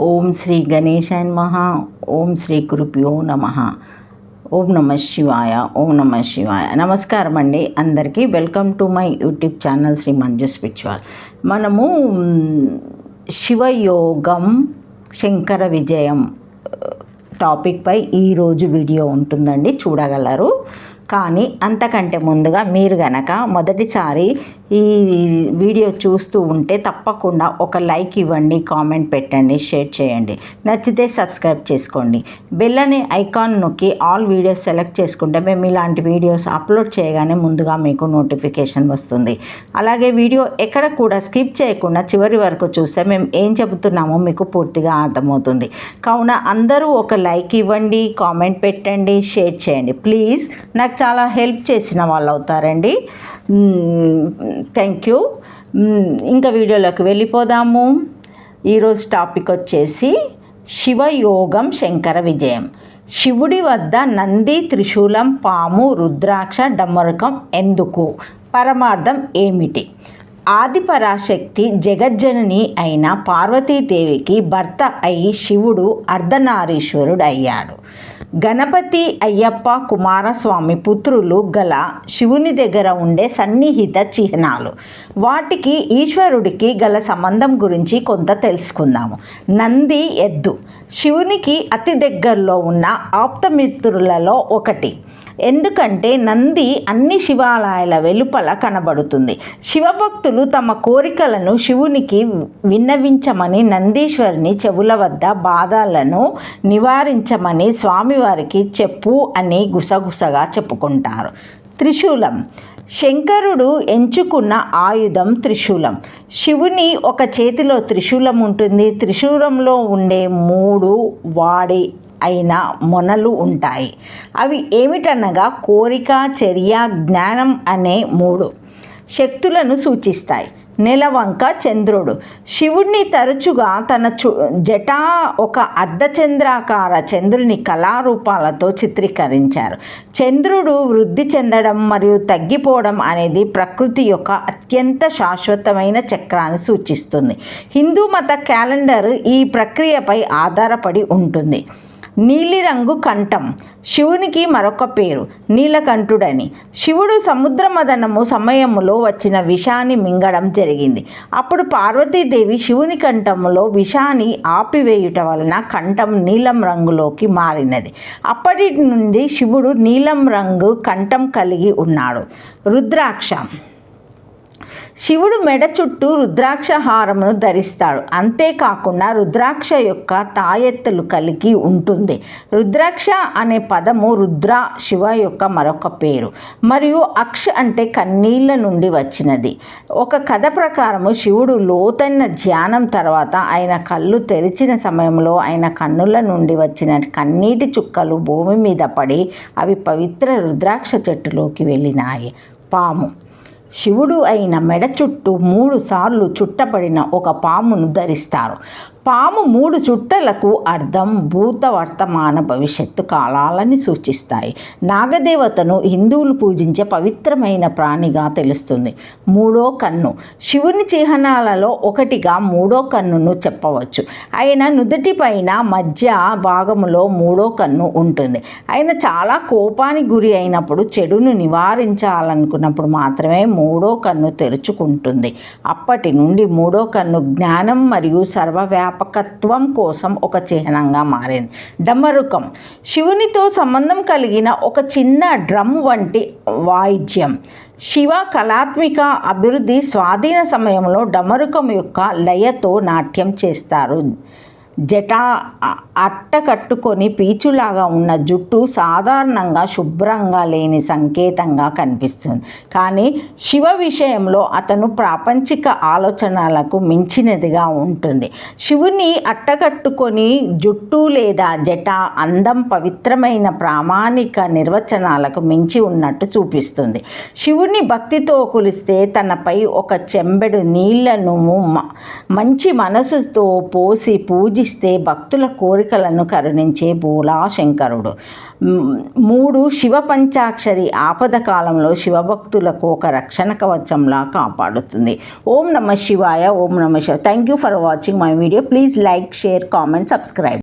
ఓం శ్రీ గణేశాయ నమః. ఓం శ్రీ గురుభ్యో నమః. ఓం నమ శివాయ. ఓం నమ శివాయ. నమస్కారం అండి అందరికీ. Welcome to my YouTube channel Shri Manju spiritual. మనము శివయోగం శంకర విజయం టాపిక్పై ఈరోజు వీడియో ఉంటుందండి, చూడగలరు. కానీ అంతకంటే ముందుగా మీరు గనక మొదటిసారి ఈ వీడియో చూస్తూ ఉంటే తప్పకుండా ఒక లైక్ ఇవ్వండి, కామెంట్ పెట్టండి, షేర్ చేయండి. నచ్చితే సబ్స్క్రైబ్ చేసుకోండి. బెల్ అనే ఐకాన్ నొక్కి ఆల్ వీడియోస్ సెలెక్ట్ చేసుకుంటే మేము ఇలాంటి వీడియోస్ అప్లోడ్ చేయగానే ముందుగా మీకు నోటిఫికేషన్ వస్తుంది. అలాగే వీడియో ఎక్కడ కూడా స్కిప్ చేయకుండా చివరి వరకు చూస్తే మేము ఏం చెబుతున్నామో మీకు పూర్తిగా అర్థమవుతుంది. కావున అందరూ ఒక లైక్ ఇవ్వండి, కామెంట్ పెట్టండి, షేర్ చేయండి. ప్లీజ్ నాకు చాలా హెల్ప్ చేసిన వాళ్ళు అవుతారండి. Thank you. ఇంకా వీడియోలోకి వెళ్ళిపోదాము. ఈరోజు టాపిక్ వచ్చేసి శివయోగం శంకర విజయం. శివుడి వద్ద నంది, త్రిశూలం, పాము, రుద్రాక్ష, డమరుకం ఎందుకు? పరమార్థం ఏమిటి? ఆదిపరాశక్తి జగజ్జనని అయిన పార్వతీదేవికి భర్త అయి శివుడు అర్ధనారీశ్వరుడు అయ్యాడు. గణపతి, అయ్యప్ప, కుమారస్వామి పుత్రులు గల శివుని దగ్గర ఉండే సన్నిహిత చిహ్నాలు. వాటికి ఈశ్వరుడికి గల సంబంధం గురించి కొంత తెలుసుకుందాము. నంది ఎద్దు శివునికి అతి దగ్గరలో ఉన్న ఆప్తమిత్రులలో ఒకటి. ఎందుకంటే నంది అన్ని శివాలయాల వెలుపల కనబడుతుంది. శివభక్తులు తమ కోరికలను శివునికి విన్నవించమని నందీశ్వరుని చెవుల వద్ద బాధలను నివారించమని స్వామివారికి చెప్పు అని గుసగుసగా చెప్పుకుంటారు. త్రిశూలం శంకరుడు ఎంచుకున్న ఆయుధం త్రిశూలం. శివుని ఒక చేతిలో త్రిశూలం ఉంటుంది. త్రిశూలంలో ఉండే 3 వాడి అయిన మొనలు ఉంటాయి. అవి ఏమిటనగా కోరిక, చర్య, జ్ఞానం అనే 3 శక్తులను సూచిస్తాయి. నెలవంక చంద్రుడు శివుడిని తరచుగా తన జటా ఒక అర్ధచంద్రాకార చంద్రుని కళారూపాలతో చిత్రీకరించారు. చంద్రుడు వృద్ధి చెందడం మరియు తగ్గిపోవడం అనేది ప్రకృతి యొక్క అత్యంత శాశ్వతమైన చక్రాన్ని సూచిస్తుంది. హిందూ మత క్యాలెండర్ ఈ ప్రక్రియపై ఆధారపడి ఉంటుంది. నీలిరంగు కంఠం శివునికి మరొక పేరు నీలకంఠుడని. శివుడు సముద్రమదనము సమయంలో వచ్చిన విషాన్ని మింగడం జరిగింది. అప్పుడు పార్వతీదేవి శివుని కంఠంలో విషాన్ని ఆపివేయుట వలన కంఠం నీలం రంగులోకి మారినది. అప్పటి నుండి శివుడు నీలం రంగు కంఠం కలిగి ఉన్నాడు. రుద్రాక్ష శివుడు మెడ చుట్టూ రుద్రాక్ష హారమును ధరిస్తాడు. అంతేకాకుండా రుద్రాక్ష యొక్క తాయెత్తులు కలిగి ఉంటుంది. రుద్రాక్ష అనే పదము రుద్ర శివ యొక్క మరొక పేరు మరియు అక్ష అంటే కన్నీళ్ళ నుండి వచ్చినది. ఒక కథ ప్రకారము శివుడు లోతైన ధ్యానం తర్వాత ఆయన కళ్ళు తెరిచిన సమయంలో ఆయన కన్నుల నుండి వచ్చిన కన్నీటి చుక్కలు భూమి మీద పడి అవి పవిత్ర రుద్రాక్ష చెట్టులోకి వెళ్ళినాయి. పాము శివుడు అయిన మెడ చుట్టూ 3 సార్లు చుట్టబడిన ఒక పామును ధరిస్తారు. పాము 3 చుట్టలకు అర్థం భూత, వర్తమాన, భవిష్యత్తు కాలాలని సూచిస్తాయి. నాగదేవతను హిందువులు పూజించే పవిత్రమైన ప్రాణిగా తెలుస్తుంది. 3వ కన్ను శివుని చిహ్నాలలో ఒకటిగా 3వ కన్నును చెప్పవచ్చు. ఆయన నుదుటి పైన మధ్య భాగములో 3వ కన్ను ఉంటుంది. ఆయన చాలా కోపానికి గురి అయినప్పుడు, చెడును నివారించాలనుకున్నప్పుడు మాత్రమే 3వ కన్ను తెరుచుకుంటుంది. అప్పటి నుండి 3వ కన్ను జ్ఞానం మరియు సర్వవ్యాపకత్వం కోసం ఒక చిహ్నంగా మారింది. డమరుకం శివునితో సంబంధం కలిగిన ఒక చిన్న డ్రమ్ వంటి వాయిద్యం. శివ కళాత్మిక అభివృద్ధి స్వాధీన సమయంలో డమరుకం యొక్క లయతో నాట్యం చేస్తారు. జటా అట్ట కట్టుకొని పీచులాగా ఉన్న జుట్టు సాధారణంగా శుభ్రంగా లేని సంకేతంగా కనిపిస్తుంది. కానీ శివ విషయంలో అతను ప్రాపంచిక ఆలోచనలకు మించినదిగా ఉంటుంది. శివుని అట్టకట్టుకొని జుట్టు లేదా జట అందం పవిత్రమైన ప్రామాణిక నిర్వచనాలకు మించి ఉన్నట్టు చూపిస్తుంది. శివుని భక్తితో కొలిస్తే తనపై ఒక చెంబెడు నీళ్లను మంచి మనసుతో పోసి పూజిస్తే పూజిస్తే భక్తుల కోరికలను కరుణించే భోలా శంకరుడు. 3 శివ పంచాక్షరి ఆపద కాలంలో శివభక్తులకు ఒక రక్షణ కవచంలా కాపాడుతుంది. ఓం నమ శివాయ. ఓం నమ శివాయ. Thank you for watching my video. Please like, share, comment, subscribe.